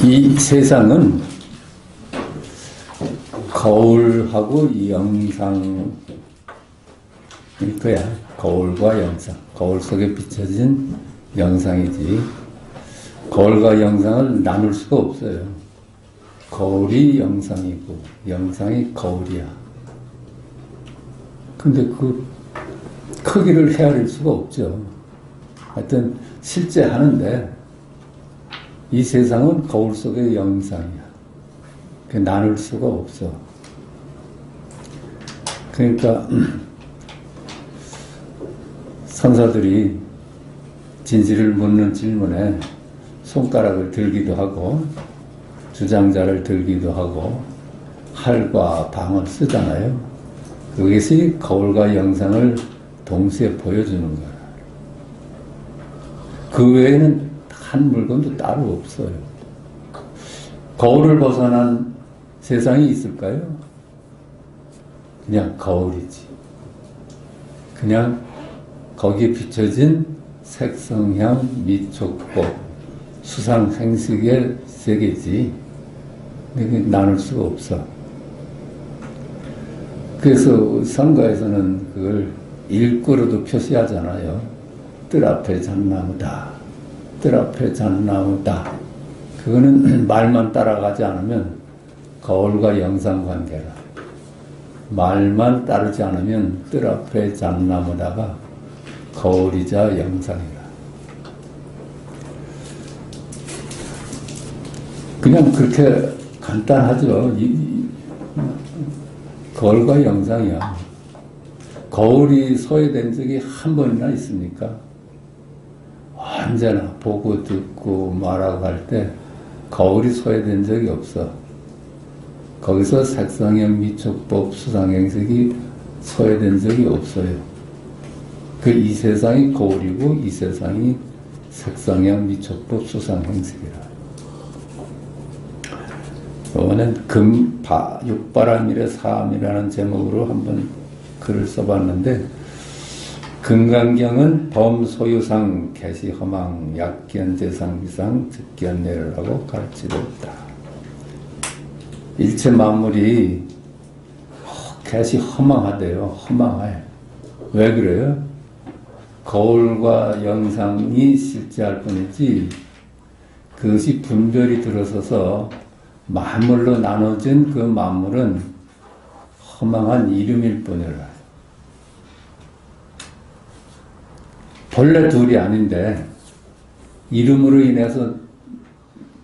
이 세상은 거울하고 영상일 거야. 거울과 영상. 거울 속에 비춰진 영상이지. 거울과 영상을 나눌 수가 없어요. 거울이 영상이고 영상이 거울이야. 근데 그 크기를 헤아릴 수가 없죠. 하여튼 실제 하는데 이 세상은 거울 속의 영상이야. 그 나눌 수가 없어. 그러니까 선사들이 진실을 묻는 질문에 손가락을 들기도 하고 주장자를 들기도 하고 할과 방을 쓰잖아요. 그것이 거울과 영상을 동시에 보여주는 거야. 그 외에는 한 물건도 따로 없어요. 거울을 벗어난 세상이 있을까요? 그냥 거울이지. 그냥 거기에 비춰진 색성향, 미촉법, 수상, 행식의 세계지. 근데 나눌 수가 없어. 그래서 선가에서는 그걸 일구로도 표시하잖아요. 뜰 앞에 잣나무다. 뜰 앞에 잣나무다. 그거는 말만 따라가지 않으면 거울과 영상 관계라. 말만 따르지 않으면 뜰 앞에 잣나무다가 거울이자 영상이라. 그냥 그렇게 간단하죠. 거울과 영상이야. 거울이 소외된 적이 한 번이나 있습니까? 언제나 보고 듣고 말하고 할 때 거울이 소외된 적이 없어. 거기서 색성형 미촉법 수상행식이 소외된 적이 없어요. 그 이 세상이 거울이고 이 세상이 색성형 미촉법 수상행식이라. 이번엔 육바라밀의 사암이라는 제목으로 한번 글을 써봤는데, 금강경은 범소유상 개시허망 약견재상비상 즉견례라고 가르치고 있다. 일체 만물이 개시허망하대요. 허망해. 왜 그래요? 거울과 영상이 실제할 뿐이지 그것이 분별이 들어서서 만물로 나눠진 그 만물은 허망한 이름일 뿐이라. 본래 둘이 아닌데 이름으로 인해서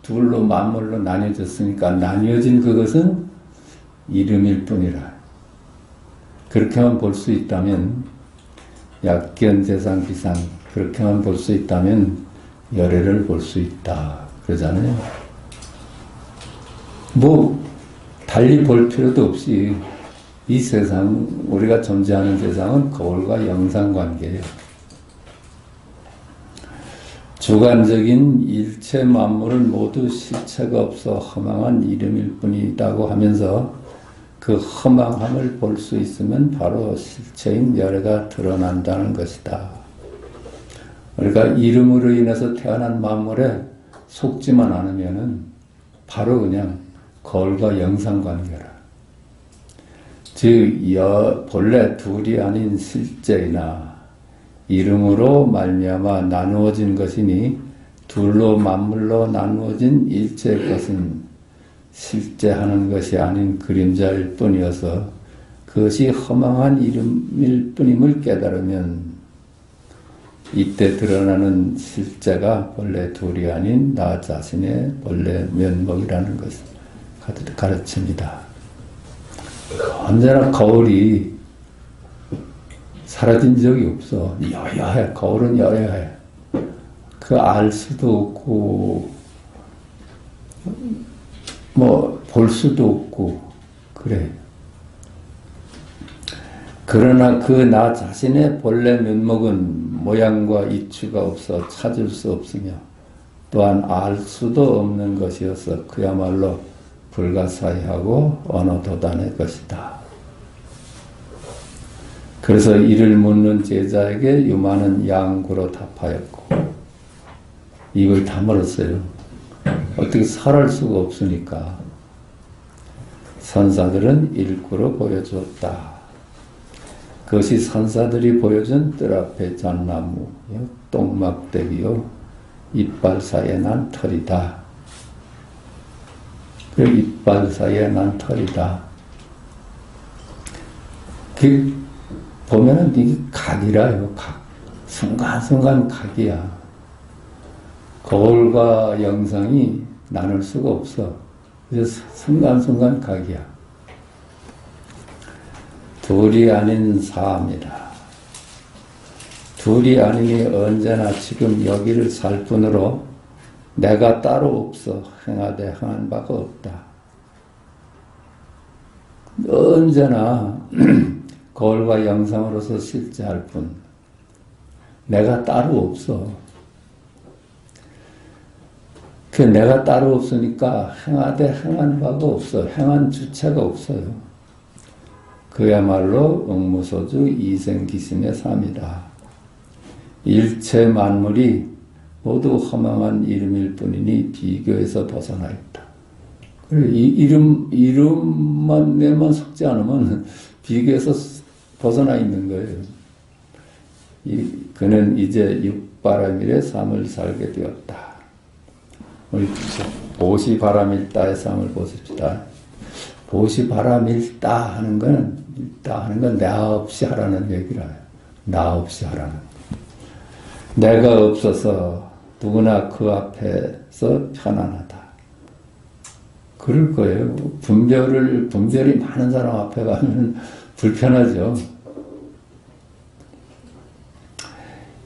둘로 만물로 나뉘어졌으니까 나뉘어진 그것은 이름일 뿐이라. 그렇게만 볼 수 있다면 약견재상 비상, 그렇게만 볼 수 있다면 열애를 볼 수 있다 그러잖아요. 뭐 달리 볼 필요도 없이 이 세상, 우리가 존재하는 세상은 거울과 영상 관계예요. 주관적인 일체 만물은 모두 실체가 없어 허망한 이름일 뿐이라고 하면서 그 허망함을 볼 수 있으면 바로 실체인 열애가 드러난다는 것이다. 우리가 이름으로 인해서 태어난 만물에 속지만 않으면은 바로 그냥 거울과 영상 관계라. 즉, 본래 둘이 아닌 실제이나 이름으로 말미암아 나누어진 것이니 둘로 만물로 나누어진 일체의 것은 실제하는 것이 아닌 그림자일 뿐이어서 그것이 허망한 이름일 뿐임을 깨달으면 이때 드러나는 실제가 본래 둘이 아닌 나 자신의 본래 면목이라는 것을 가르칩니다. 언제나 거울이 사라진 적이 없어. 여여해. 거울은 여여해. 그 알 수도 없고 뭐 볼 수도 없고 그래. 그러나 그 나 자신의 본래 면목은 모양과 이치가 없어 찾을 수 없으며 또한 알 수도 없는 것이어서 그야말로 불가사의하고 어느 도단의 것이다. 그래서 이를 묻는 제자에게 유마는 양구로 답하였고 입을 다물었어요. 어떻게 설할 수가 없으니까 선사들은 일구로 보여주었다. 그것이 선사들이 보여준 뜰 앞에 잣나무요, 똥막대기요, 이빨 사이에 난 털이다. 그 이빨 사이에 난 털이다. 그 보면은 이게 각이라요. 각. 순간순간 각이야. 거울과 영상이 나눌 수가 없어. 그래서 순간순간 각이야. 둘이 아닌 사함이다. 둘이 아니니 언제나 지금 여기를 살 뿐으로 내가 따로 없어 행하되 행한 바가 없다. 언제나 거울과 영상으로서 실제할 뿐 내가 따로 없어. 그 내가 따로 없으니까 행하되 행한 바가 없어. 행한 주체가 없어요. 그야말로 응무소주 이생기심의 삶이다. 일체 만물이 모두 허망한 이름일 뿐이니 비교에서 벗어나 있다. 그래, 이름만 내만 속지 않으면 비교에서 벗어나 있는 거예요. 그는 이제 육바라밀의 삶을 살게 되었다. 우리 보시바라밀다의 삶을 보십시다. 보시바라밀다 하는 건 나 없이 하라는 얘기라. 나 없이 하라는. 내가 없어서 누구나 그 앞에서 편안하다. 그럴 거예요. 분별이 많은 사람 앞에 가면 불편하죠.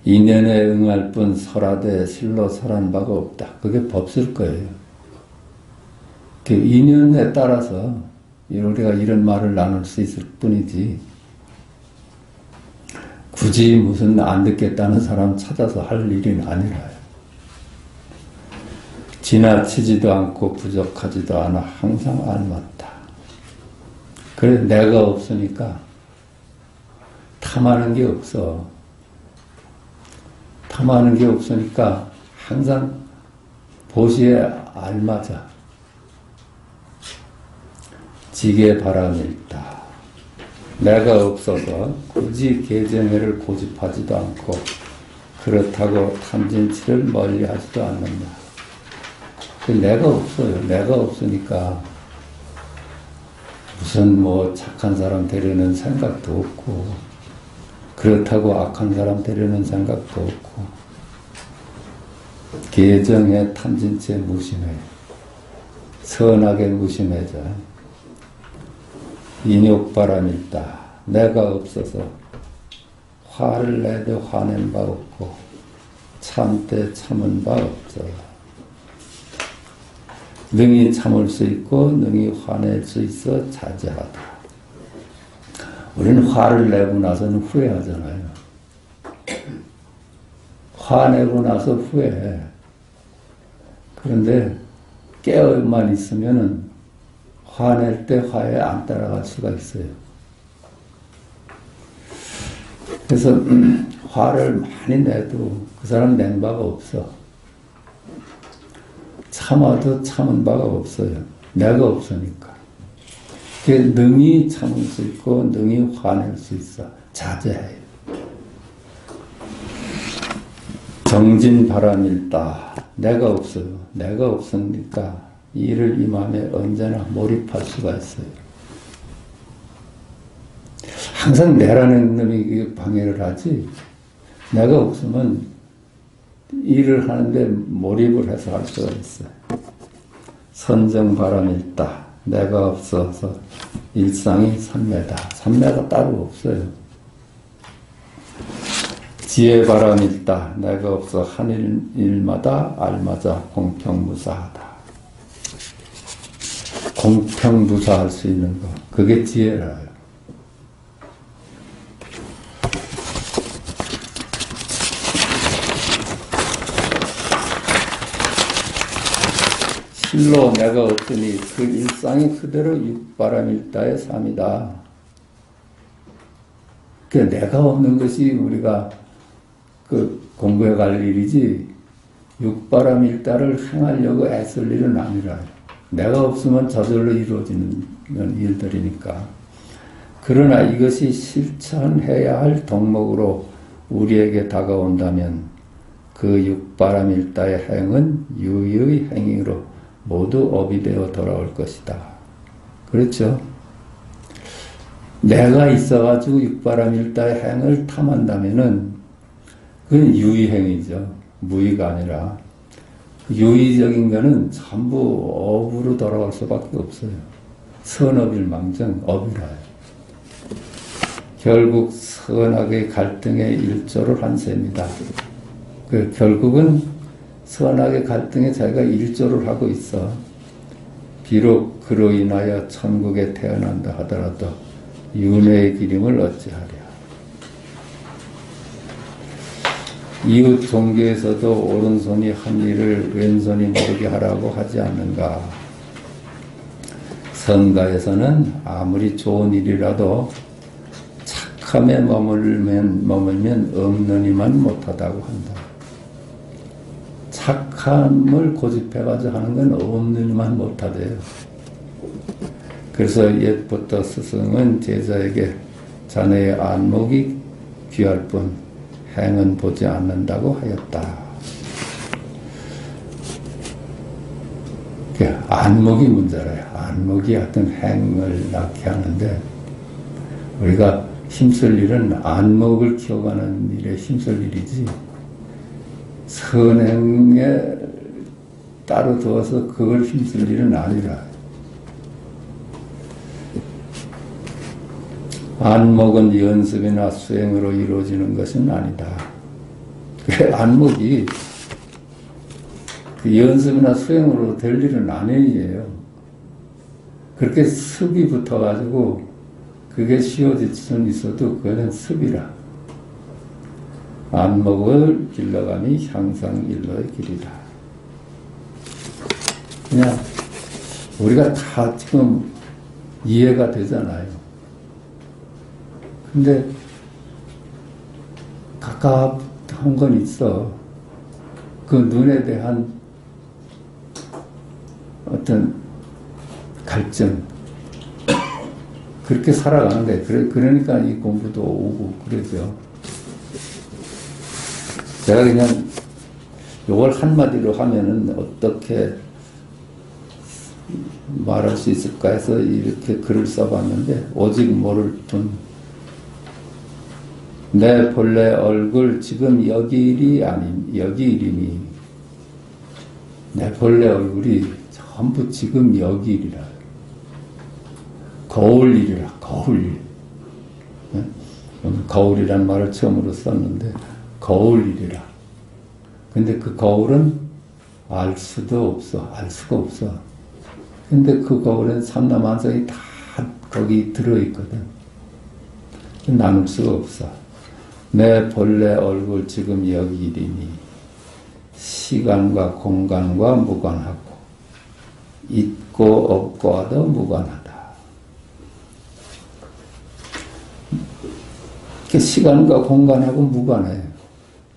인연에 응할 뿐 설하되 실로 설한 바가 없다. 그게 법쓸 거예요. 그 인연에 따라서 우리가 이런 말을 나눌 수 있을 뿐이지, 굳이 무슨 안 듣겠다는 사람 찾아서 할 일은 아니라요. 지나치지도 않고 부족하지도 않아 항상 알맞다. 그래, 내가 없으니까 탐하는 게 없어. 탐하는 게 없으니까 항상 보시에 알맞아. 지게 바람일다. 내가 없어서 굳이 계정회를 고집하지도 않고 그렇다고 탐진치를 멀리하지도 않는다. 내가 없어요. 내가 없으니까 무슨 착한 사람 되려는 생각도 없고 그렇다고 악한 사람 되려는 생각도 없고 계정에 탐진치에 무심해. 선하게 무심해져. 인욕바람일다. 내가 없어서 화를 내도 화낸 바 없고 참되 참은 바 없어. 능히 참을 수 있고 능히 화낼 수 있어 자제하다. 우리는 화를 내고 나서는 후회하잖아요. 화내고 나서 후회해. 그런데 깨어만 있으면은 화낼 때 화에 안 따라갈 수가 있어요. 그래서 화를 많이 내도 그 사람 낸 바가 없어. 참아도 참은 바가 없어요. 내가 없으니까. 능히 참을 수 있고 능히 화낼 수 있어. 자제해요. 정진바람일다. 내가 없어요. 내가 없으니까 일을 이 마음에 언제나 몰입할 수가 있어요. 항상 내라는 놈이 방해를 하지, 내가 없으면 일을 하는데 몰입을 해서 할 수가 있어요. 선정바람일다. 내가 없어서 일상이 삼매다. 삼매가 따로 없어요. 지혜바람일다. 내가 없어 한 일마다 알맞아 공평무사하다. 공평무사할 수 있는 거, 그게 지혜라요. 실로 내가 없으니 그 일상이 그대로 육바람일다의 삶이다. 내가 없는 것이 우리가 공부해 갈 일이지, 육바람 일다를 행하려고 애쓸 일은 아니라 내가 없으면 저절로 이루어지는 일들이니까. 그러나 이것이 실천해야 할 덕목으로 우리에게 다가온다면 그 육바람 일다의 행은 유의 행위로 모두 업이 되어 돌아올 것이다. 그렇죠? 내가 있어가지고 육바람 일다의 행을 탐한다면은 그건 유의행위죠. 무의가 아니라. 유의적인 거는 전부 업으로 돌아갈 수밖에 없어요. 선업일망정 업이라요. 결국 선악의 갈등의 일조를 한 셈이다. 결국은 선악의 갈등에 자기가 일조를 하고 있어. 비록 그로 인하여 천국에 태어난다 하더라도 윤회의 기림을 어찌하랴. 이웃 종교에서도 오른손이 한 일을 왼손이 모르게 하라고 하지 않는가. 선가에서는 아무리 좋은 일이라도 착함에 머물면 없는 이만 못하다고 한다. 착함을 고집해가지고 하는 건 없는 이만 못하대요. 그래서 옛부터 스승은 제자에게 자네의 안목이 귀할 뿐 행은 보지 않는다고 하였다. 안목이 문제래요. 안목이 어떤 행을 낳게 하는데 우리가 힘쓸 일은 안목을 키워가는 일에 힘쓸 일이지 선행에 따로 두어서 그걸 힘쓸 일은 아니라. 안목은 연습이나 수행으로 이루어지는 것은 아니다. 안목이 그 연습이나 수행으로 될 일은 아니에요. 그렇게 습이 붙어가지고 그게 쉬워질 수는 있어도 그거는 습이라. 안목을 길러감이 향상일로의 길이다. 그냥 우리가 다 지금 이해가 되잖아요. 근데 가깝한 건 있어. 그 눈에 대한 어떤 갈증. 그렇게 살아가는데 그러니까 이 공부도 오고 그러죠. 제가 그냥 요걸 한마디로 하면은 어떻게 말할 수 있을까 해서 이렇게 글을 써봤는데 오직 모를 뿐 내 본래 얼굴 지금 여기 일이 아닌 여기 일이니 내 본래 얼굴이 전부 지금 여기 일이라. 거울 일이라. 거울 일. 거울이란 말을 처음으로 썼는데 거울 일이라. 근데 그 거울은 알 수도 없어. 알 수가 없어. 근데 그 거울엔 삼라만상이 다 거기 들어있거든. 나눌 수가 없어. 내 본래 얼굴 지금 여기 일이니 시간과 공간과 무관하고 있고 없고와도 무관하다. 시간과 공간하고 무관해.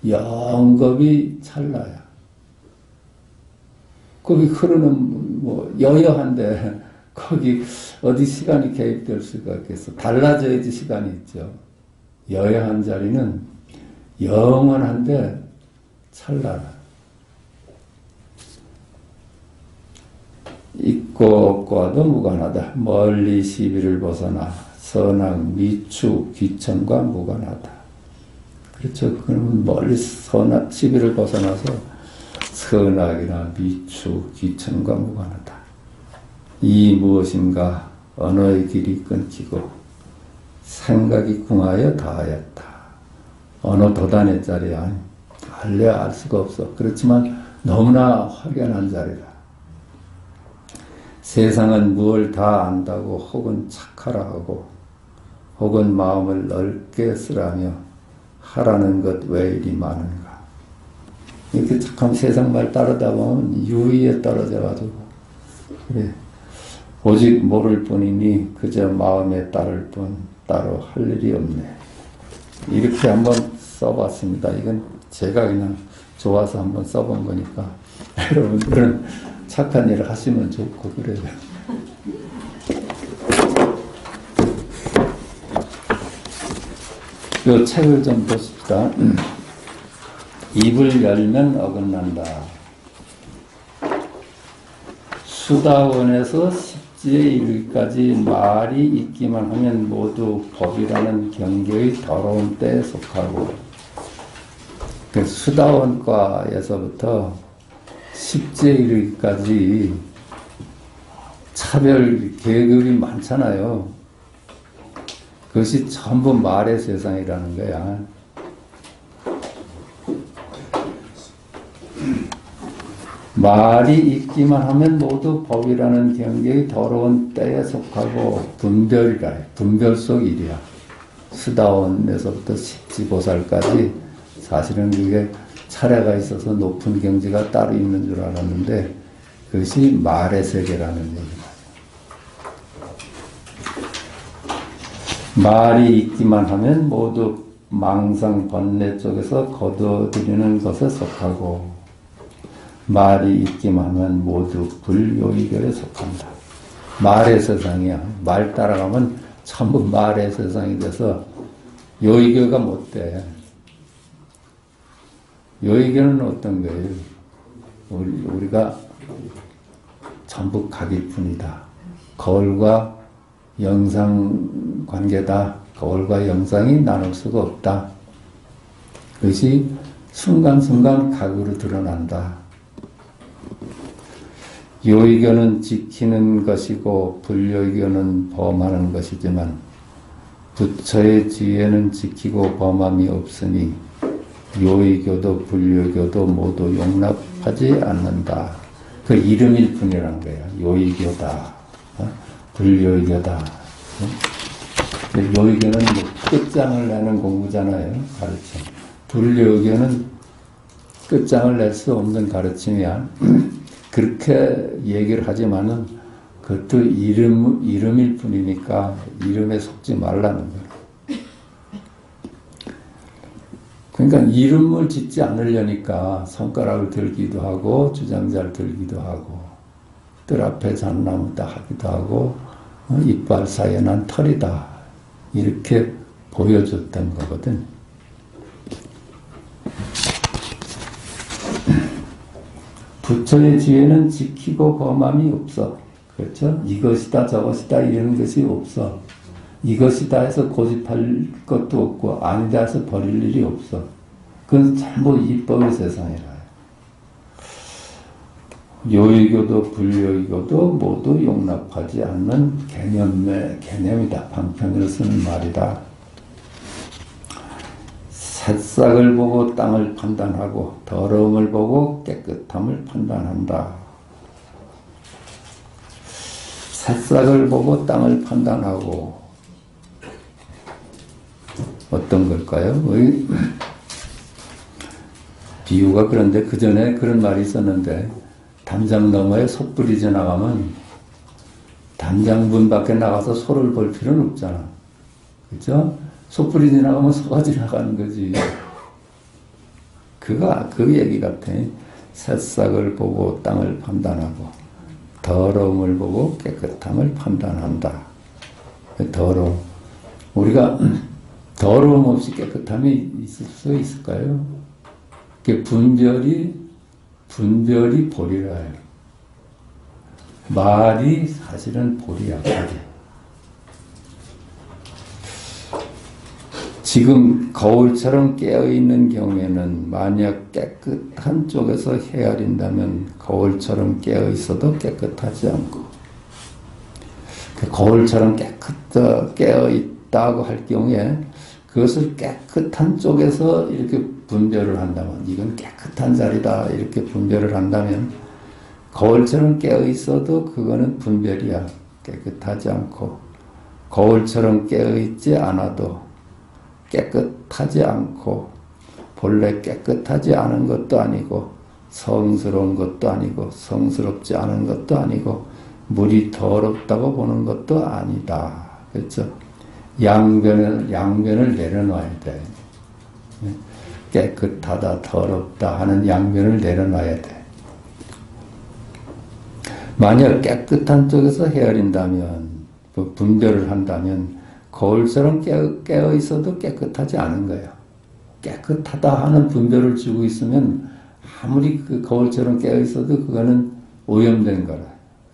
영겁이 찰나야. 거기 흐르는 여여한데 거기 어디 시간이 개입될 수가 있겠어. 달라져야지 시간이 있죠. 여여한 자리는 영원한데 찰나라. 있고 없고와도 무관하다. 멀리 시비를 벗어나 선악, 미추, 귀천과 무관하다. 그렇죠. 그러면 멀리 선악, 시비를 벗어나서 선악이나 미추, 귀천과 무관하다. 이 무엇인가 언어의 길이 끊기고 생각이 궁하여 다하였다. 언어 도단의 자리야. 알래야 알 수가 없어. 그렇지만 너무나 확연한 자리라. 세상은 무엇을 다 안다고 혹은 착하라 하고 혹은 마음을 넓게 쓰라며 하라는 것 왜 이리 많은가. 이렇게 착한 세상 말 따르다 보면 유의에 떨어져가지고 그래. 오직 모를 뿐이니 그저 마음에 따를 뿐 따로 할 일이 없네. 이렇게 한번 써봤습니다. 이건 제가 그냥 좋아서 한번 써본 거니까 여러분들은 착한 일을 하시면 좋고 그래요. 이 책을 좀 보십시다. 입을 열면 어긋난다. 수다원에서 십지에 이르기까지 말이 있기만 하면 모두 법이라는 경계의 더러운 때에 속하고, 그 수다원과에서부터 십지에 이르기까지 차별 계급이 많잖아요. 그것이 전부 말의 세상이라는 거야. 말이 있기만 하면 모두 법이라는 경계의 더러운 때에 속하고 분별이라 해. 분별 속 일이야. 수다원에서부터 십지보살까지 사실은 그게 차례가 있어서 높은 경지가 따로 있는 줄 알았는데 그것이 말의 세계라는 얘기다. 말이 있기만 하면 모두 망상 번뇌 쪽에서 거둬들이는 것에 속하고, 말이 있기만 하면 모두 불요의결에 속한다. 말의 세상이야. 말 따라가면 전부 말의 세상이 돼서 요의결가 못 돼. 요의결은 어떤 거예요? 우리가 전부 각일 뿐이다. 거울과 영상 관계다. 거울과 영상이 나눌 수가 없다. 그것이 순간순간 각으로 드러난다. 요의견은 지키는 것이고 불요의견은 범하는 것이지만 부처의 지혜는 지키고 범함이 없으니 요의교도 불요교도 모두 용납하지 않는다. 그 이름일 뿐이라는 거야. 요의교다. 불요의교다. 요의교는 뭐 끝장을 내는 공부잖아요. 가르침. 불요교는 끝장을 낼 수 없는 가르침이야. 그렇게 얘기를 하지만은 그것도 이름일 뿐이니까 이름에 속지 말라는 거야. 그러니까 이름을 짓지 않으려니까 손가락을 들기도 하고 주장자를 들기도 하고 뜰 앞에 잣나무다 하기도 하고 이빨 사이에 난 털이다 이렇게 보여줬던 거거든. 부처의 지혜는 지키고 범함이 없어. 그렇죠? 이것이다 저것이다 이런 것이 없어. 이것이다 해서 고집할 것도 없고 아니다 해서 버릴 일이 없어. 그건 전부 이법의 세상이라. 요의교도 불요의교도 모두 용납하지 않는 개념이다. 방편으로 쓰는 말이다. 새싹을 보고 땅을 판단하고 더러움을 보고 깨끗함을 판단한다. 새싹을 보고 땅을 판단하고 어떤 걸까요? 비유가 그런데 그 전에 그런 말이 있었는데 담장 너머에 솥불이 지나가면 담장 문 밖에 나가서 소를 볼 필요는 없잖아. 그렇죠? 솥불이 지나가면 소가 지나가는 거지. 그 얘기 같아. 새싹을 보고 땅을 판단하고 더러움을 보고 깨끗함을 판단한다. 더러움. 우리가 더러움 없이 깨끗함이 있을 수 있을까요? 그 분별이 볼이라 해요. 말이 사실은 볼이야, 볼이. 지금 거울처럼 깨어있는 경우에는 만약 깨끗한 쪽에서 헤아린다면 거울처럼 깨어있어도 깨끗하지 않고 거울처럼 깨어있다고 할 경우에 그것을 깨끗한 쪽에서 이렇게 분별을 한다면 이건 깨끗한 자리다 이렇게 분별을 한다면 거울처럼 깨어있어도 그거는 분별이야. 깨끗하지 않고 거울처럼 깨어있지 않아도 깨끗하지 않고 본래 깨끗하지 않은 것도 아니고 성스러운 것도 아니고 성스럽지 않은 것도 아니고 물이 더럽다고 보는 것도 아니다. 그렇죠? 양변을 내려놔야 돼. 깨끗하다, 더럽다 하는 양면을 내려놔야 돼. 만약 깨끗한 쪽에서 헤아린다면, 분별을 한다면 거울처럼 깨어 있어도 깨끗하지 않은 거예요. 깨끗하다 하는 분별을 주고 있으면 아무리 그 거울처럼 깨어 있어도 그거는 오염된 거라.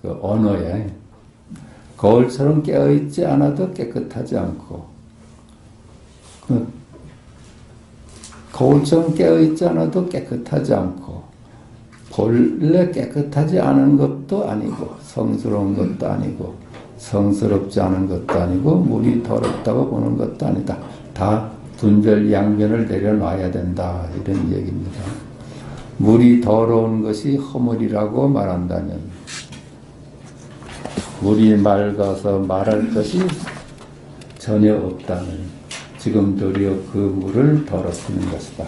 그 언어에 거울처럼 깨어 있지 않아도 깨끗하지 않고, 거울처럼 깨어 있지 않아도 깨끗하지 않고, 본래 깨끗하지 않은 것도 아니고 성스러운 것도 아니고 성스럽지 않은 것도 아니고 물이 더럽다고 보는 것도 아니다. 다 분별 양변을 내려놔야 된다, 이런 얘기입니다. 물이 더러운 것이 허물이라고 말한다면 물이 맑아서 말할 것이 전혀 없다면 지금 도리어 그 물을 더럽히는 것이다.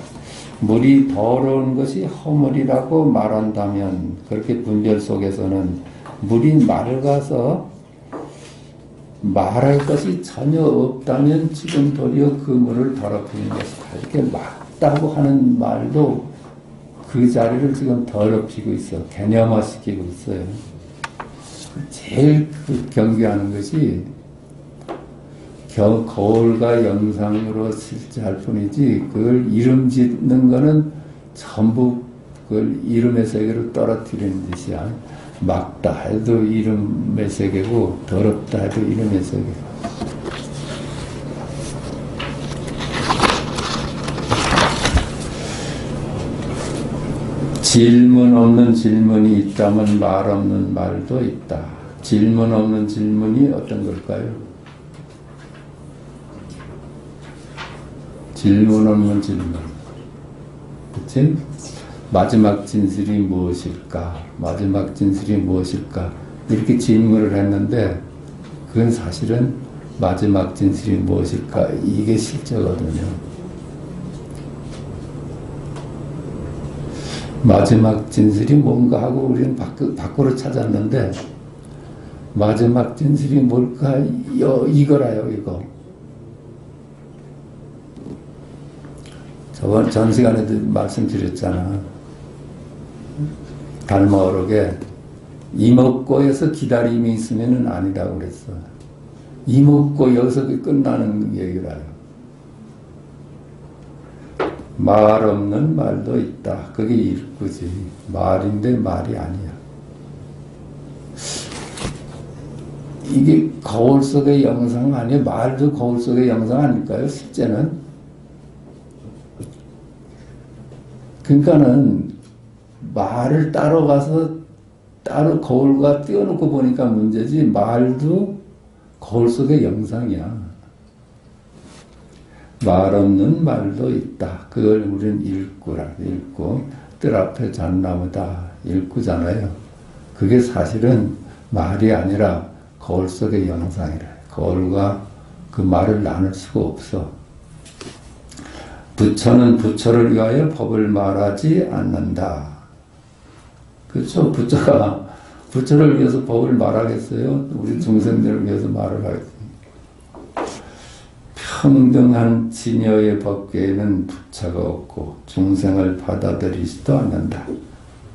물이 더러운 것이 허물이라고 말한다면, 그렇게 분별 속에서는 물이 맑아서 말할 것이 전혀 없다면 지금 도리어 그 물을 더럽히는 것이다. 이렇게 맞다고 하는 말도 그 자리를 지금 더럽히고 있어. 개념화시키고 있어요. 제일 경계하는 것이 거울과 영상으로 실제할 뿐이지, 그걸 이름 짓는 거는 전부 그걸 이름의 세계로 떨어뜨리는 짓이야. 막다 해도 이름의 세계고 더럽다 해도 이름의 세계. 질문 없는 질문이 있다면 말 없는 말도 있다. 질문 없는 질문이 어떤 걸까요? 질문 없는 질문. 그치? 마지막 진실이 무엇일까? 마지막 진실이 무엇일까? 이렇게 질문을 했는데, 그건 사실은 마지막 진실이 무엇일까? 이게 실제거든요. 마지막 진실이 뭔가 하고 우리는 밖으로 찾았는데, 마지막 진실이 뭘까? 이거라요, 이거. 저번 전 시간에도 말씀드렸잖아. 달마어록에 이먹고에서 기다림이 있으면은 아니라고 그랬어. 이먹고 여기서 끝나는 얘기라요. 말 없는 말도 있다. 그게 일구지. 말인데 말이 아니야. 이게 거울 속의 영상 아니에요? 말도 거울 속의 영상 아닐까요? 실제는. 그러니까는 말을 따로 가서 따로 거울과 띄워놓고 보니까 문제지, 말도 거울 속의 영상이야. 말 없는 말도 있다. 그걸 우리는 읽고 뜰 앞에 잣나무다 읽고잖아요. 그게 사실은 말이 아니라 거울 속의 영상이래. 거울과 그 말을 나눌 수가 없어. 부처는 부처를 위하여 법을 말하지 않는다. 그렇죠? 부처가 부처를 위해서 법을 말하겠어요? 우리 중생들을 위해서 말을 하겠어요? 평등한 진여의 법계에는 부처가 없고 중생을 받아들이지도 않는다.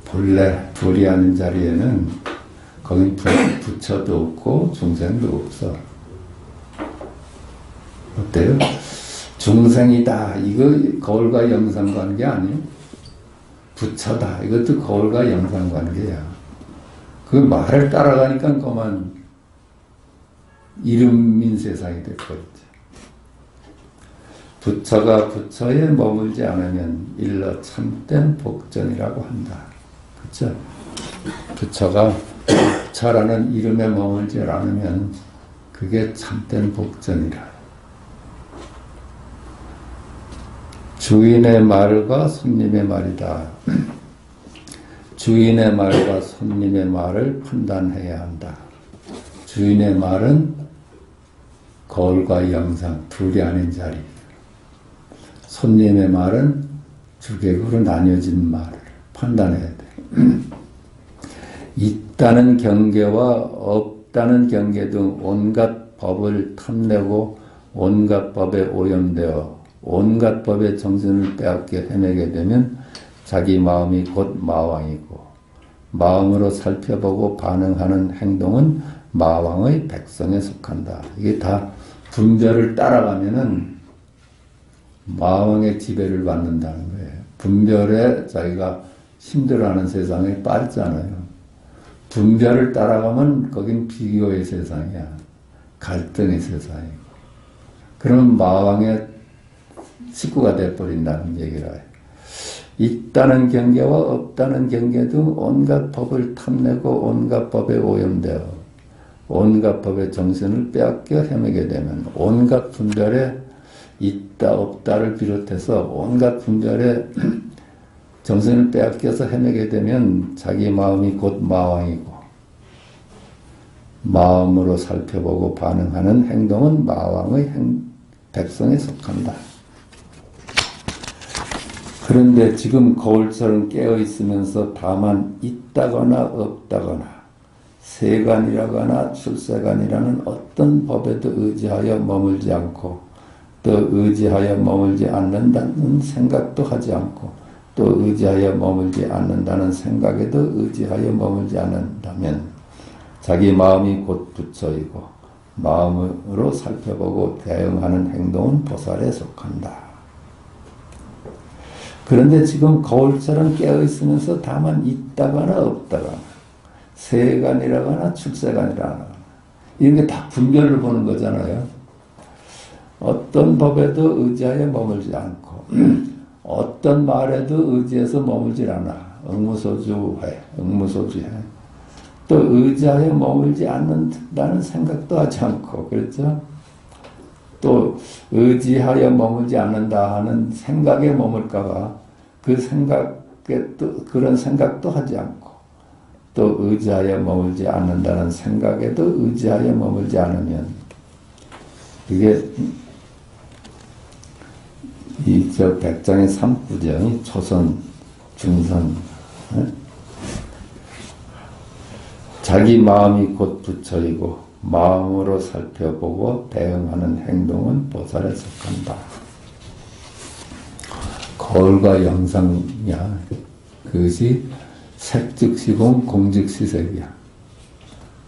본래 불이 아닌 자리에는 거기 부처도 없고 중생도 없어. 어때요? 중생이다. 이거 거울과 영상관계 아니에요? 부처다. 이것도 거울과 영상관계야. 그 말을 따라가니까 그만 이름민 세상이 돼버렸지. 부처가 부처에 머물지 않으면 일러 참된 복전이라고 한다. 그렇죠? 부처가 부처라는 이름에 머물지 않으면 그게 참된 복전이라. 주인의 말과 손님의 말이다. 주인의 말과 손님의 말을 판단해야 한다. 주인의 말은 거울과 영상, 둘이 아닌 자리. 손님의 말은 주객으로 나뉘어진 말을 판단해야 돼. 있다는 경계와 없다는 경계 등 온갖 법을 탐내고 온갖 법에 오염되어 온갖 법의 정신을 빼앗겨 헤매게 되면 자기 마음이 곧 마왕이고 마음으로 살펴보고 반응하는 행동은 마왕의 백성에 속한다. 이게 다 분별을 따라가면은 마왕의 지배를 받는다는 거예요. 분별에 자기가 힘들어하는 세상에 빠졌잖아요. 분별을 따라가면 거긴 비교의 세상이야. 갈등의 세상이고. 그러면 마왕의 식구가 돼버린다는 얘기라 해요. 있다는 경계와 없다는 경계도 온갖 법을 탐내고 온갖 법에 오염되어 온갖 법의 정신을 빼앗겨 헤매게 되면 온갖 분별에 있다 없다를 비롯해서 온갖 분별에 정신을 빼앗겨서 헤매게 되면 자기 마음이 곧 마왕이고 마음으로 살펴보고 반응하는 행동은 마왕의 백성에 속한다. 그런데 지금 거울처럼 깨어있으면서 다만 있다거나 없다거나 세간이라거나 출세간이라는 어떤 법에도 의지하여 머물지 않고 또 의지하여 머물지 않는다는 생각도 하지 않고 또 의지하여 머물지 않는다는 생각에도 의지하여 머물지 않는다면 자기 마음이 곧 부처이고 마음으로 살펴보고 대응하는 행동은 보살에 속한다. 그런데 지금 거울처럼 깨어있으면서 다만 있다거나 없다거나 세간이라거나 출세간이라거나 이런 게 다 분별을 보는 거잖아요. 어떤 법에도 의지하여 머물지 않고 어떤 말에도 의지해서 머물질 않아. 응무소주해, 응무소주해. 또 의지하여 머물지 않는다는 생각도 하지 않고 그렇죠? 또 의지하여 머물지 않는다 하는 생각에 머물까봐 그 생각에 또 그런 생각도 하지 않고 또 의지하여 머물지 않는다는 생각에도 의지하여 머물지 않으면 이게 저 백장의 삼구정이 초선, 중선 자기 마음이 곧 부처이고 마음으로 살펴보고 대응하는 행동은 보살에 속한다. 거울과 영상이야. 그것이 색즉시공 공즉시색이야.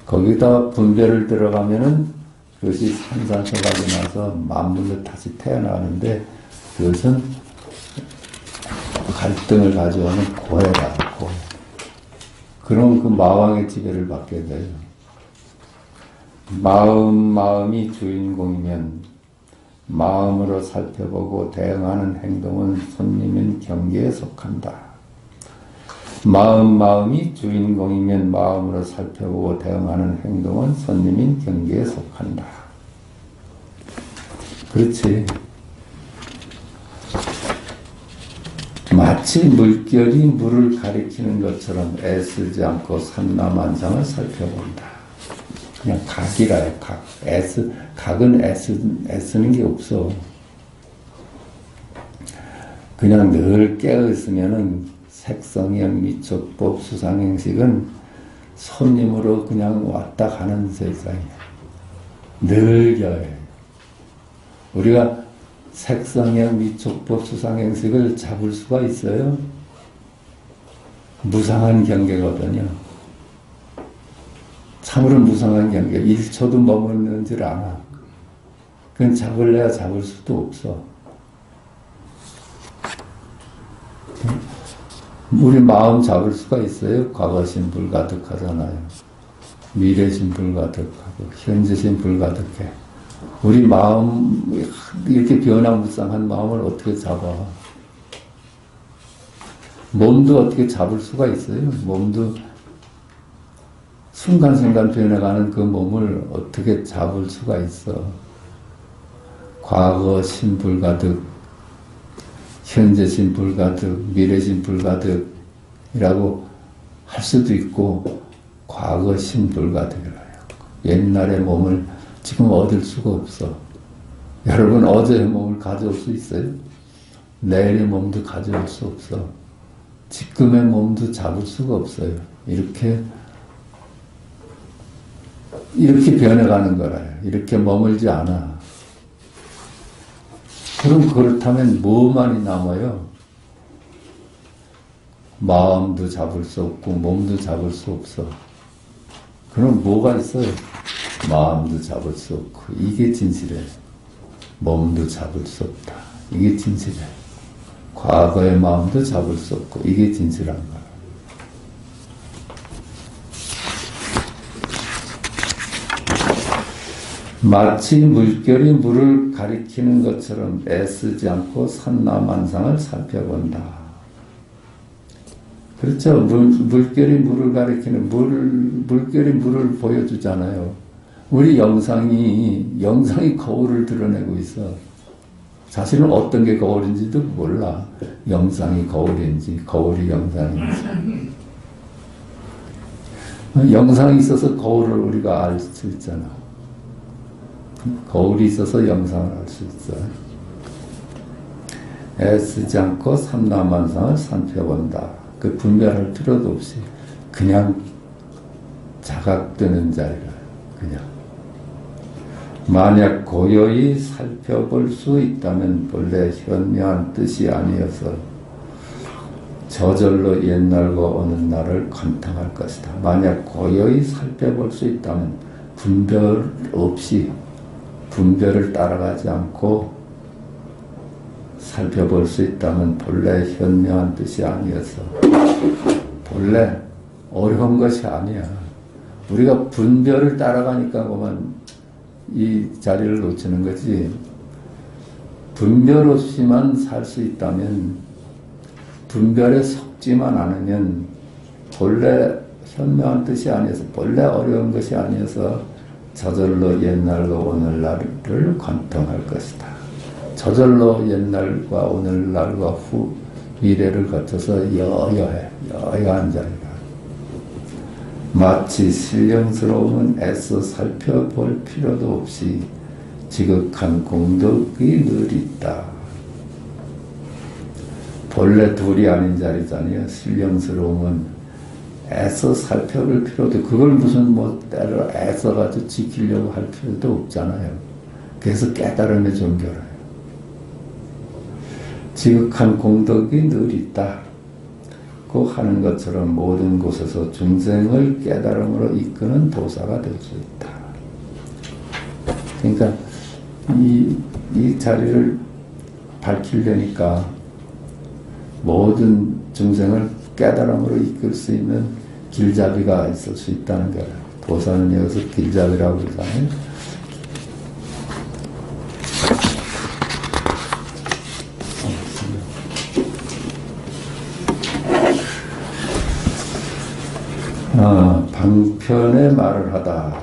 거기다 분별을 들어가면은 그것이 산산소각이 나서 만물로 다시 태어나는데 그것은 갈등을 가져오는 고해다. 고해. 그럼 그 마왕의 지배를 받게 돼요. 마음이 주인공이면 마음으로 살펴보고 대응하는 행동은 손님인 경계에 속한다. 마음이 주인공이면 마음으로 살펴보고 대응하는 행동은 손님인 경계에 속한다. 그렇지. 마치 물결이 물을 가리키는 것처럼 애쓰지 않고 산나만상을 살펴본다. 그냥 각이라요, 각. 각은 애쓰는 게 없어. 그냥 늘 깨어있으면은 색성형 미촉법 수상행식은 손님으로 그냥 왔다 가는 세상이야. 늘 겨해. 우리가 색성형 미촉법 수상행식을 잡을 수가 있어요? 무상한 경계거든요. 참으로 무상한 경계. 1초도 머무는 줄 알아. 그건 잡을래야 잡을 수도 없어. 우리 마음 잡을 수가 있어요? 과거심 불가득하잖아요. 미래심 불가득하고 현재심 불가득해. 우리 마음 이렇게 변화무쌍한 마음을 어떻게 잡아? 몸도 어떻게 잡을 수가 있어요? 몸도 순간순간 변해가는 그 몸을 어떻게 잡을 수가 있어? 과거심 불가득, 현재심 불가득, 미래심 불가득이라고 할 수도 있고 과거심 불가득이라요. 옛날의 몸을 지금 얻을 수가 없어. 여러분 어제의 몸을 가져올 수 있어요? 내일의 몸도 가져올 수 없어. 지금의 몸도 잡을 수가 없어요. 이렇게 변해가는 거라요. 이렇게 머물지 않아. 그럼 그렇다면 뭐만이 남아요? 마음도 잡을 수 없고 몸도 잡을 수 없어. 그럼 뭐가 있어요? 마음도 잡을 수 없고 이게 진실해. 몸도 잡을 수 없다. 이게 진실해. 과거의 마음도 잡을 수 없고 이게 진실한 거야. 마치 물결이 물을 가리키는 것처럼 애쓰지 않고 산나만상을 살펴본다. 그렇죠. 물결이 물을 가리키는 물결이 물을 보여주잖아요. 우리 영상이 거울을 드러내고 있어. 사실은 어떤 게 거울인지도 몰라. 영상이 거울인지 거울이 영상인지. 영상이 있어서 거울을 우리가 알 수 있잖아. 거울이 있어서 영상을 알 수 있어. 애쓰지 않고 삼라만상을 살펴본다. 그 분별할 필요도 없이 그냥 자각되는 자리라. 그냥 만약 고요히 살펴볼 수 있다면 본래 현묘한 뜻이 아니어서 저절로 옛날과 어느 날을 관통할 것이다. 만약 고요히 살펴볼 수 있다면 분별 없이 분별을 따라가지 않고 살펴볼 수 있다면 본래 현명한 뜻이 아니어서 본래 어려운 것이 아니야. 우리가 분별을 따라가니까 그만 이 자리를 놓치는 거지. 분별 없이만 살 수 있다면 분별에 속지만 않으면 본래 현명한 뜻이 아니어서 본래 어려운 것이 아니어서 저절로 옛날과 오늘날을 관통할 것이다. 저절로 옛날과 오늘날과 후 미래를 거쳐서 여여한 자리다. 마치 신령스러움은 애써 살펴볼 필요도 없이 지극한 공덕이 늘 있다. 본래 둘이 아닌 자리잖아요. 신령스러움은 애써 살펴볼 필요도, 그걸 무슨 때를 애써가지고 지키려고 할 필요도 없잖아요. 그래서 깨달음의 종교라요. 지극한 공덕이 늘 있다. 그 하는 것처럼 모든 곳에서 중생을 깨달음으로 이끄는 도사가 될 수 있다. 그러니까 이 자리를 밝히려니까 모든 중생을 깨달음으로 이끌 수 있는 길잡이가 있을 수 있다는 거예요. 도사는 여기서 길잡이라고 그러잖아요. 방편의 말을 하다.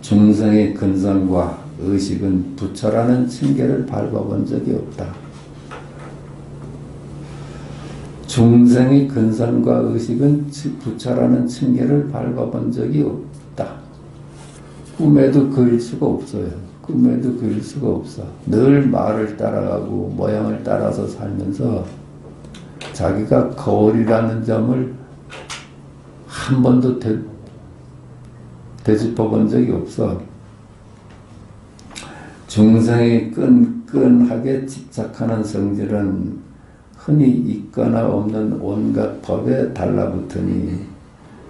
중생의 근성과 의식은 부처라는 층계를 밟아본 적이 없다. 중생의 근성과 의식은 부처라는 층계를 밟아본 적이 없다. 꿈에도 그릴 수가 없어요. 꿈에도 그릴 수가 없어. 늘 말을 따라가고 모양을 따라서 살면서 자기가 거울이라는 점을 한 번도 되짚어 본 적이 없어. 중생이 끈끈하게 집착하는 성질은 흔히 있거나 없는 온갖 법에 달라붙으니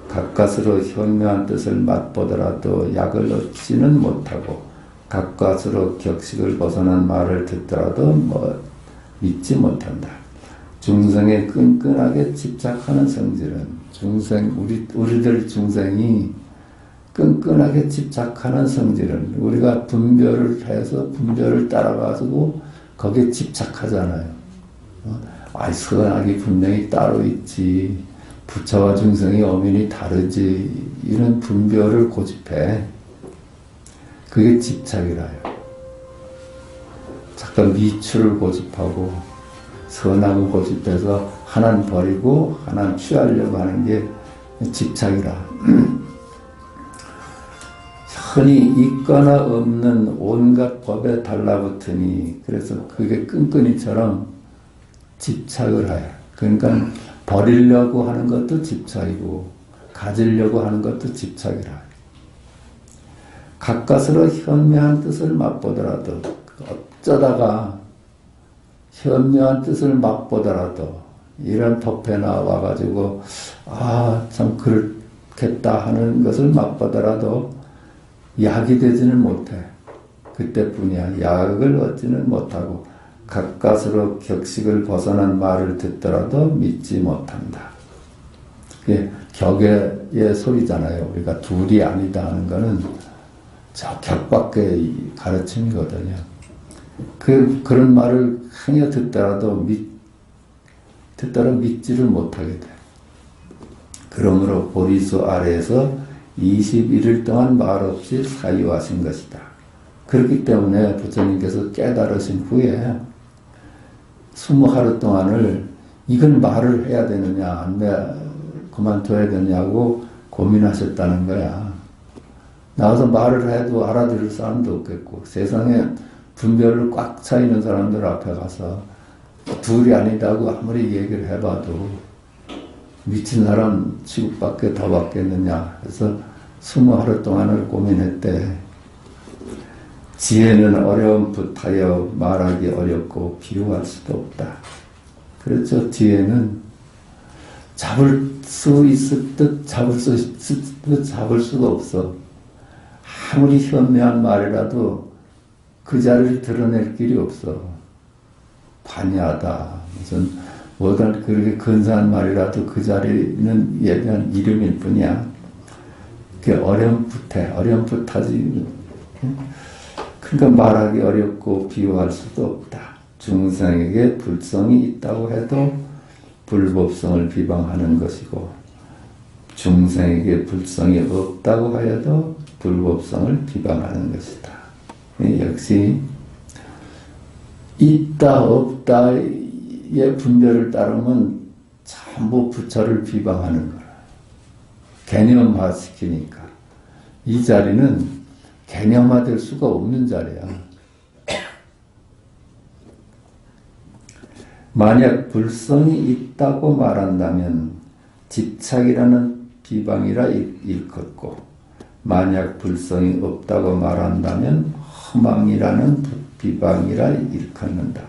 가까스로 현묘한 뜻을 맛보더라도 약을 얻지는 못하고 가까스로 격식을 벗어난 말을 듣더라도 믿지 못한다. 중생에 끈끈하게 집착하는 성질은 우리들 중생이 끈끈하게 집착하는 성질은 우리가 분별을 해서 분별을 따라가지고 거기에 집착하잖아요. 선악이 분명히 따로 있지. 부처와 중생의 엄연히 다르지. 이런 분별을 고집해. 그게 집착이라요. 잠깐 미추를 고집하고 선악을 고집해서 하나는 버리고 하나는 취하려고 하는 게 집착이라. 흔히 있거나 없는 온갖 법에 달라붙으니 그래서 그게 끈끈이처럼 집착을 해요. 그러니까 버리려고 하는 것도 집착이고 가지려고 하는 것도 집착이라. 가까스로 현명한 뜻을 맛보더라도 어쩌다가 현묘한 뜻을 맛보더라도 이런 법에 나와가지고 참 그렇겠다 하는 것을 맛보더라도 약이 되지는 못해. 그때뿐이야. 약을 얻지는 못하고 가까스로 격식을 벗어난 말을 듣더라도 믿지 못한다. 그게 격의 소리잖아요. 우리가 둘이 아니다 하는 거는 저 격밖의 가르침이거든요. 그런 말을 행여 듣더라도 믿지를 못하게 돼. 그러므로 보리수 아래에서 21일 동안 말없이 사유하신 것이다. 그렇기 때문에 부처님께서 깨달으신 후에 20하루 동안을 이건 말을 해야 되느냐 안 그만둬야 되냐고 고민하셨다는 거야. 나와서 말을 해도 알아들을 사람도 없겠고 세상에 분별을 꽉 차 있는 사람들 앞에 가서 둘이 아니다고 아무리 얘기를 해봐도 미친 사람 취급밖에 더 받겠느냐. 그래서 20하루 동안을 고민했대. 지혜는 어려움부터여 말하기 어렵고 비유할 수도 없다. 그렇죠. 지혜는 잡을 수 있을 듯 잡을 수 있을 듯 잡을 수가 없어. 아무리 현명한 말이라도 그 자리를 드러낼 길이 없어. 반야하다. 무슨 뭐든 그렇게 근사한 말이라도 그 자리는 예비한 이름일 뿐이야. 그게 어렴풋하지. 그러니까 말하기 어렵고 비유할 수도 없다. 중생에게 불성이 있다고 해도 불법성을 비방하는 것이고 중생에게 불성이 없다고 하여도 불법성을 비방하는 것이다. 역시 있다 없다의 분별을 따르면 전부 부처를 비방하는 거라. 개념화시키니까 이 자리는 개념화될 수가 없는 자리야. 만약 불성이 있다고 말한다면 집착이라는 비방이라 일컫고 만약 불성이 없다고 말한다면 허망이라는 비방이라 일컫는다.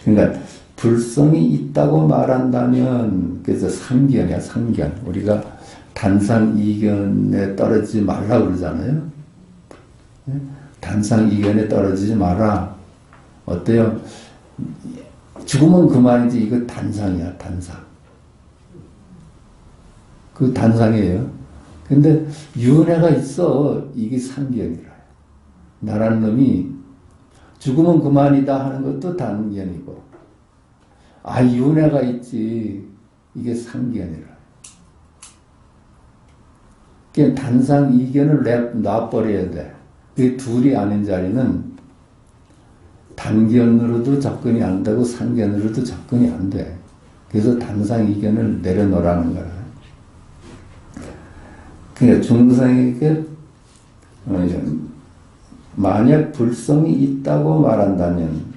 그러니까 불성이 있다고 말한다면 그래서 상견이야. 상견. 우리가 단상 이견에 떨어지지 말라 그러잖아요. 단상 이견에 떨어지지 마라. 어때요? 죽으면 그만이지. 이거 단상이야. 단상. 그 단상이에요. 근데 윤회가 있어. 이게 상견이라. 나란 놈이 죽으면 그만이다 하는 것도 단견이고 윤회가 있지. 이게 상견이라. 그냥 단상 이견을 놔버려야 돼. 그 둘이 아닌 자리는 단견으로도 접근이 안 되고 상견으로도 접근이 안 돼. 그래서 단상 이견을 내려놓으라는 거야. 그러니까 중생에게 만약 불성이 있다고 말한다면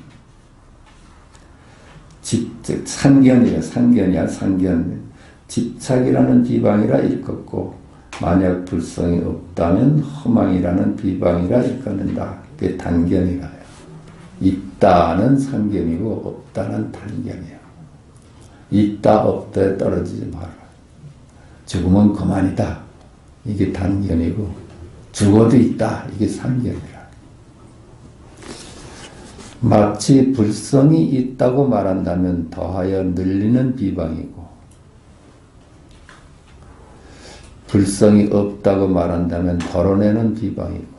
상견이야. 상견. 집착이라는 비방이라 일컫고 만약 불성이 없다면 허망이라는 비방이라 일컫는다. 그게 단견이라요. 있다는 상견이고 없다는 단견이야. 있다 없다에 떨어지지 마라. 죽으면 그만이다. 이게 단견이고 죽어도 있다. 이게 상견이라. 마치 불성이 있다고 말한다면 더하여 늘리는 비방이고 불성이 없다고 말한다면 덜어내는 비방이고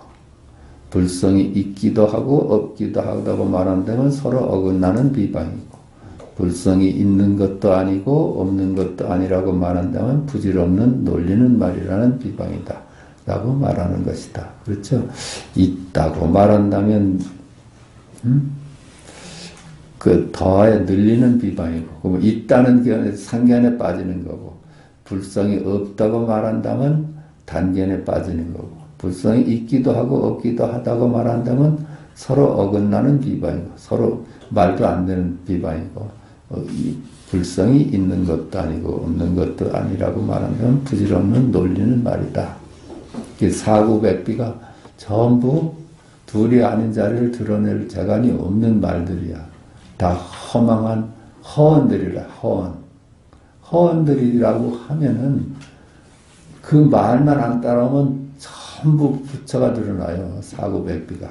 불성이 있기도 하고 없기도 하다고 말한다면 서로 어긋나는 비방이고 불성이 있는 것도 아니고 없는 것도 아니라고 말한다면 부질없는 놀리는 말이라는 비방이다 라고 말하는 것이다. 그렇죠? 있다고 말한다면 그 더하여 늘리는 비방이고 있다는 상견에 빠지는 거고 불성이 없다고 말한다면 단견에 빠지는 거고 불성이 있기도 하고 없기도 하다고 말한다면 서로 어긋나는 비방이고 서로 말도 안 되는 비방이고 불성이 있는 것도 아니고 없는 것도 아니라고 말한다면 부질없는 놀리는 말이다. 사구백비가 전부 둘이 아닌 자리를 드러낼 재간이 없는 말들이야. 다 허망한 허언들이라. 허언들이라고 하면은 그 말만 안 따라오면 전부 부처가 드러나요. 사고백비가.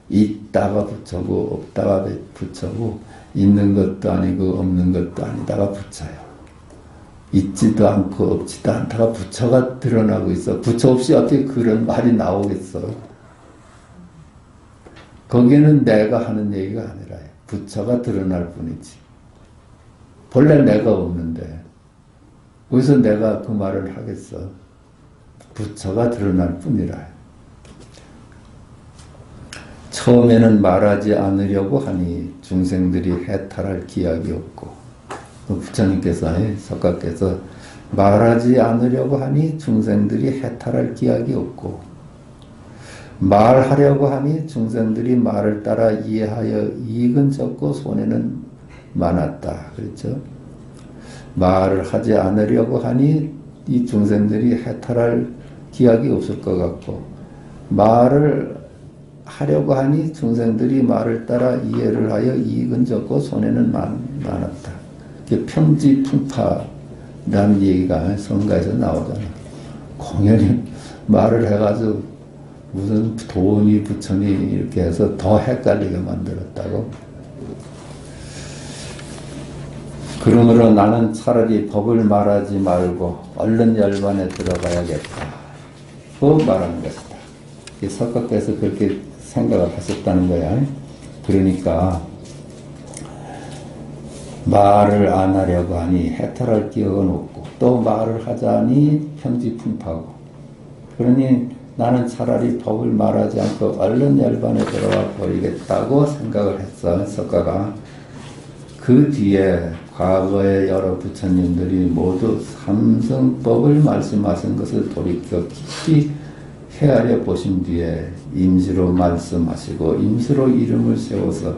있다가 부처고 없다가 부처고 있는 것도 아니고 없는 것도 아니다가 부처요. 있지도 않고 없지도 않다가 부처가 드러나고 있어. 부처 없이 어떻게 그런 말이 나오겠어. 거기에는 내가 하는 얘기가 아니라 부처가 드러날 뿐이지. 본래 내가 없는데 거기서 내가 그 말을 하겠어. 부처가 드러날 뿐이라. 처음에는 말하지 않으려고 하니 중생들이 해탈할 기약이 없고, 부처님께서, 석가께서 말하지 않으려고 하니 중생들이 해탈할 기약이 없고, 말하려고 하니 중생들이 말을 따라 이해하여 이익은 적고 손해는 많았다. 그렇죠? 말을 하지 않으려고 하니 이 중생들이 해탈할 기약이 없을 것 같고, 말을 하려고 하니 중생들이 말을 따라 이해를 하여 이익은 적고 손해는 많았다. 평지풍파라는 얘기가 성가에서 나오잖아. 공연히 말을 해가지고 무슨 돈이 부처니 이렇게 해서 더 헷갈리게 만들었다고. 그러므로 나는 차라리 법을 말하지 말고 얼른 열반에 들어가야겠다. 그 말하는 것이다. 석가께서 그렇게 생각을 하셨다는 거야. 그러니까 말을 안 하려고 하니 해탈할 기억은 없고, 또 말을 하자니 평지풍파고, 그러니 나는 차라리 법을 말하지 않고 얼른 열반에 들어가 버리겠다고 생각을 했어. 석가가. 그 뒤에 과거의 여러 부처님들이 모두 삼성법을 말씀하신 것을 돌이켜 깊이 헤아려 보신 뒤에 임시로 말씀하시고 임시로 이름을 세워서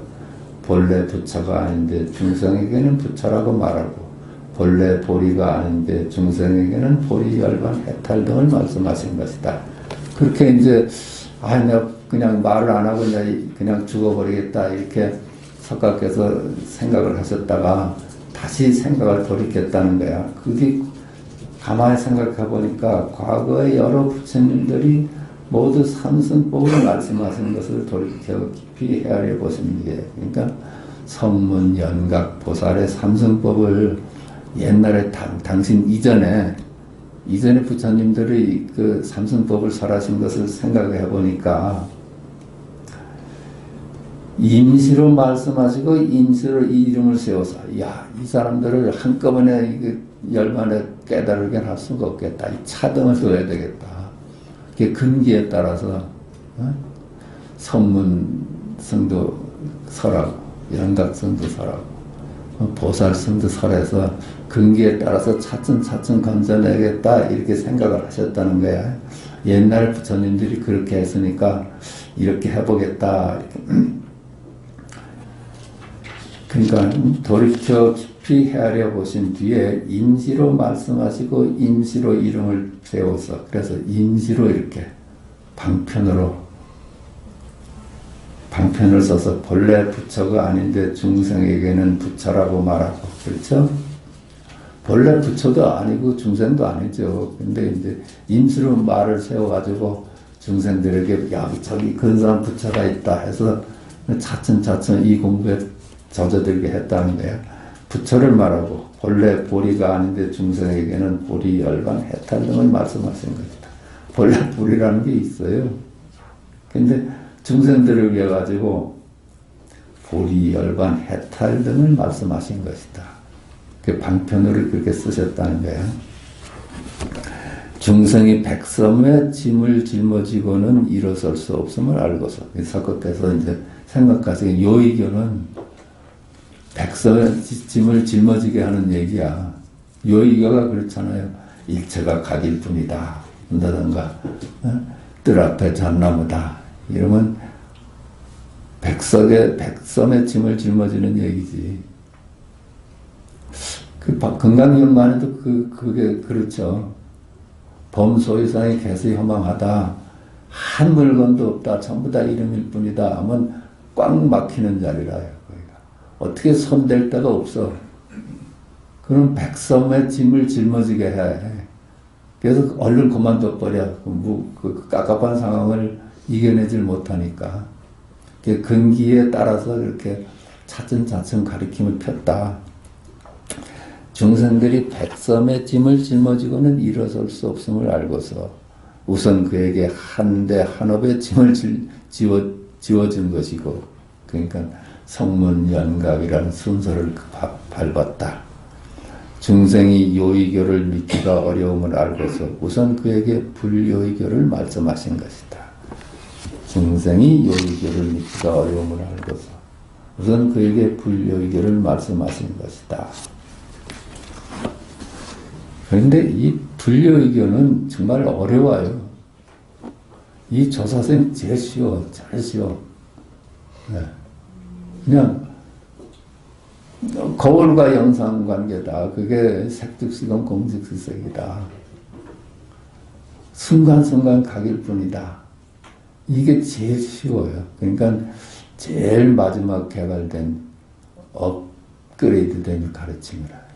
본래 부처가 아닌데 중생에게는 부처라고 말하고, 본래 보리가 아닌데 중생에게는 보리, 열반, 해탈 등을 말씀하신 것이다. 그렇게 이제 내가 그냥 말을 안 하고 그냥 죽어버리겠다 이렇게 석가께서 생각을 하셨다가 다시 생각을 돌이켰다는 거야. 그게 가만히 생각해 보니까 과거의 여러 부처님들이 모두 삼승법을 말씀하신 것을 돌이켜 깊이 헤아려 보신 뒤에, 그러니까 성문, 연각, 보살의 삼승법을 옛날에 당신 이전에 부처님들이 그 삼승법을 설하신 것을 생각해 보니까 임시로 말씀하시고 임시로 이 이름을 세워서, 이 사람들을 한꺼번에 열반에 깨달게 할 수가 없겠다. 이 차등을 둬야 되겠다. 그 근기에 따라서 성문성도 설하고 연각성도 설하고 보살성도 설해서 근기에 따라서 차츰차츰 건져내겠다 이렇게 생각을 하셨다는 거야. 옛날 부처님들이 그렇게 했으니까 이렇게 해보겠다. 그러니까 돌이켜 깊이 헤아려 보신 뒤에 임시로 말씀하시고 임시로 이름을 세워서, 그래서 임시로 이렇게 방편을 써서 본래 부처가 아닌데 중생에게는 부처라고 말하고, 그렇죠? 본래 부처도 아니고 중생도 아니죠. 근데 이제 임시로 말을 세워가지고 중생들에게 저기 근사한 부처가 있다 해서 차츰차츰 이 공부에 젖어들게 했다는 거야. 부처를 말하고 본래 보리가 아닌데 중생에게는 보리, 열반, 해탈 등을 말씀하신 것이다. 본래 보리라는 게 있어요. 근데 중생들을 위해 가지고 보리, 열반, 해탈 등을 말씀하신 것이다. 그 방편으로 그렇게 쓰셨다는 거야. 중생이 백섬의 짐을 짊어지고는 일어설 수 없음을 알고서, 석가께서 이제 생각하시기에 요 의견은 백섬의 짐을 짊어지게 하는 얘기야. 요 의견가 그렇잖아요. 일체가 각일 뿐이다. 한다든가, 뜰 앞에 잣나무다. 이러면 백섬의 짐을 짊어지는 얘기지. 건강기억만 해도 그게 그렇죠. 범소유상이 개수 허망하다. 한 물건도 없다. 전부 다 이름일 뿐이다. 하면 꽉 막히는 자리라요. 거기가. 어떻게 손댈 데가 없어. 그럼 백섬의 짐을 짊어지게 해. 그래서 얼른 그만둬 버려. 그 깝깝한 상황을 이겨내질 못하니까. 근기에 따라서 이렇게 차츰차츰 가리킴을 폈다. 중생들이 백섬의 짐을 짊어지고는 일어설 수 없음을 알고서 우선 그에게 한대 한업의 짐을 지워준 것이고, 그러니까 성문연갑이라는 순서를 밟았다. 중생이 요의교를 믿기가 어려움을 알고서 우선 그에게 불요의교를 말씀하신 것이다. 중생이 요의교를 믿기가 어려움을 알고서 우선 그에게 불요의교를 말씀하신 것이다. 그런데 이 불요의교는 정말 어려워요. 이 조사생 제일 쉬워, 잘 쉬워. 네. 그냥 거울과 영상관계다. 그게 색즉시공 공직수색이다. 순간순간 각일 뿐이다. 이게 제일 쉬워요. 그러니까 제일 마지막 개발된 업그레이드된 가르침이라.